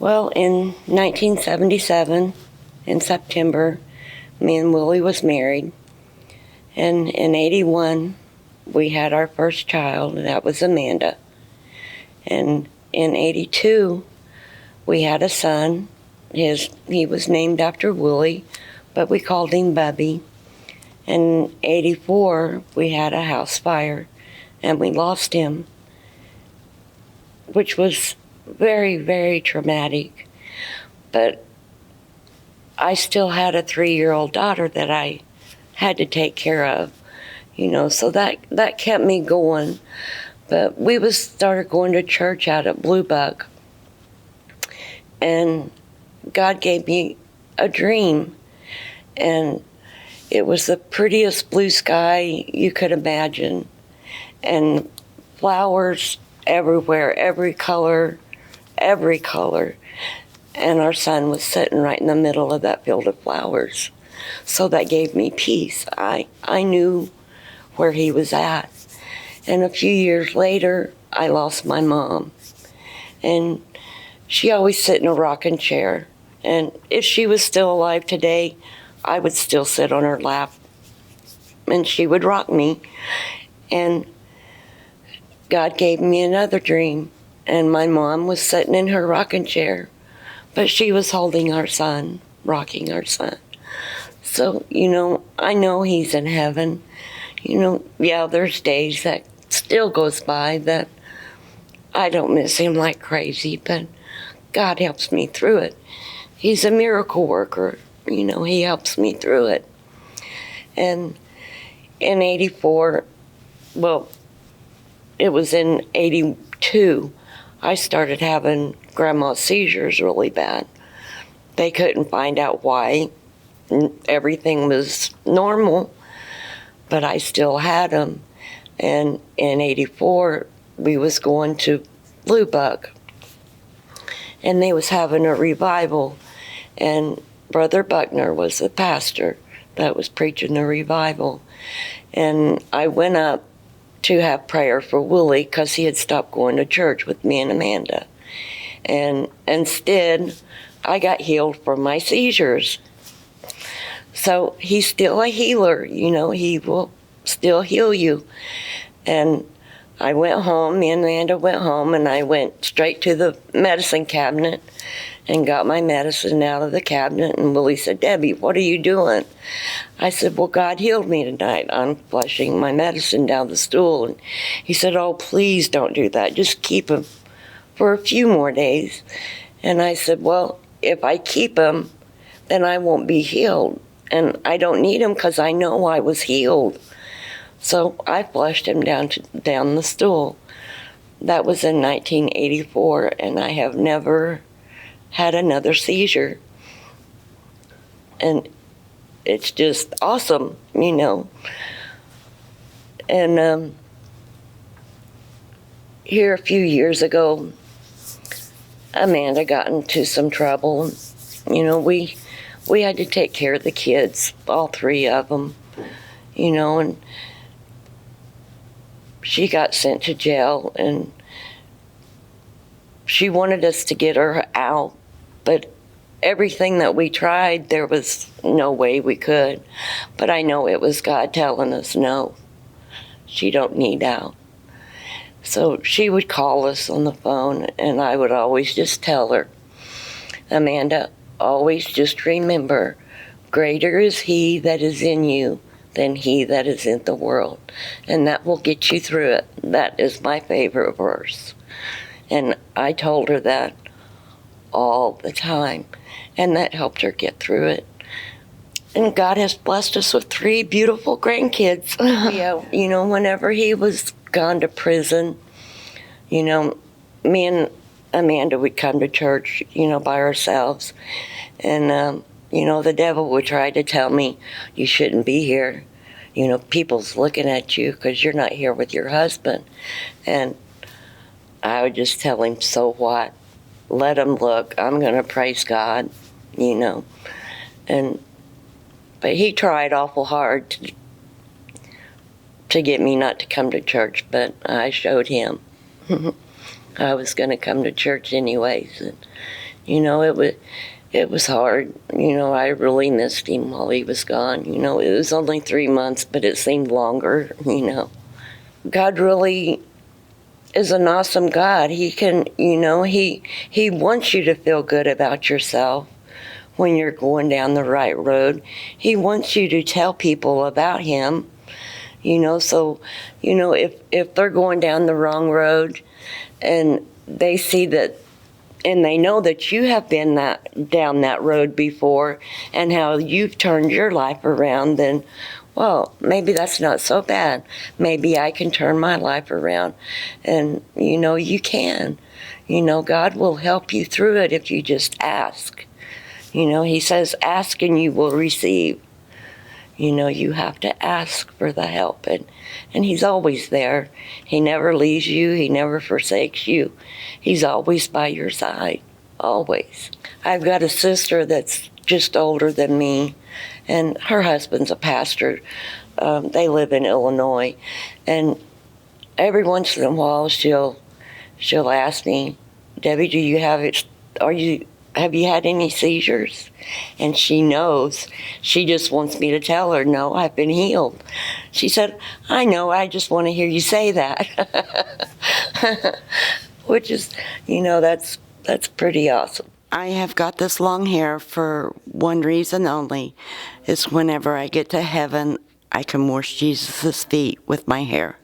Well, in 1977, in September, me and Willie was married. And in 81, we had our first child, and that was Amanda. And in 82, we had a son. He was named after Willie, but we called him Bubby. In 84, we had a house fire, and we lost him, which was very, very traumatic. But I still had a 3-year-old daughter that I had to take care of, so that kept me going. But we started going to church out at Blue Buck, and God gave me a dream, and it was the prettiest blue sky you could imagine, and flowers everywhere, every color, and our son was sitting right in the middle of that field of flowers. So that gave me peace. I knew where he was at. And a few years later, I lost my mom. And she always sat in a rocking chair. And if she was still alive today, I would still sit on her lap. And she would rock me. And God gave me another dream. And my mom was sitting in her rocking chair. But she was holding our son, rocking our son. So, I know he's in heaven. There's days that still goes by that I don't miss him like crazy, but God helps me through it. He's a miracle worker. He helps me through it. And in 84, well, it was in 82, I started having grandma's seizures really bad. They couldn't find out why. Everything was normal, but I still had them. And in 84, we was going to Blue Buck, and they was having a revival, and Brother Buckner was the pastor that was preaching the revival. And I went up to have prayer for Willie because he had stopped going to church with me and Amanda. And instead, I got healed from my seizures. So he's still a healer, he will still heal you. And I went home, me and Amanda went home, and I went straight to the medicine cabinet and got my medicine out of the cabinet. And Willie said, "Debbie, what are you doing?" I said, "Well, God healed me tonight. I'm flushing my medicine down the stool." And he said, "Oh, please don't do that. Just keep him for a few more days." And I said, "Well, if I keep him, then I won't be healed. And I don't need him because I know I was healed." So I flushed him down the stool. That was in 1984, and I have never had another seizure. And it's just awesome, And here a few years ago, Amanda got into some trouble. We had to take care of the kids, all 3 of them, and she got sent to jail, and she wanted us to get her out, but everything that we tried, there was no way we could. But I know it was God telling us, no, she don't need out. So she would call us on the phone, and I would always just tell her, "Amanda, always just remember, greater is he that is in you than he that is in the world." And that will get you through it. That is my favorite verse. And I told her that all the time, and that helped her get through it. And God has blessed us with 3 beautiful grandkids. Yeah, whenever he was gone to prison, me and Amanda would come to church, by ourselves. And, the devil would try to tell me, "You shouldn't be here. People's looking at you because you're not here with your husband." And I would just tell him, "So what? Let him look. I'm going to praise God," But he tried awful hard to get me not to come to church, but I showed him I was going to come to church anyways. It was hard. I really missed him while he was gone. It was only 3 months, but it seemed longer. God really is an awesome God. He can, he wants you to feel good about yourself when you're going down the right road. He wants you to tell people about him, so, if they're going down the wrong road and they see that and they know that you have been down that road before and how you've turned your life around, then, well, maybe that's not so bad. Maybe I can turn my life around. And, you can. God will help you through it if you just ask. He says, ask and you will receive. You have to ask for the help, and he's always there. He never leaves you. He never forsakes you. He's always by your side, always. I've got a sister that's just older than me, and her husband's a pastor. They live in Illinois, and every once in a while she'll ask me, Debbie, have you had any seizures? And she knows. She just wants me to tell her, no, I've been healed. She said, I know, I just want to hear you say that. Which is, that's pretty awesome. I have got this long hair for one reason only, is whenever I get to heaven, I can wash Jesus' feet with my hair.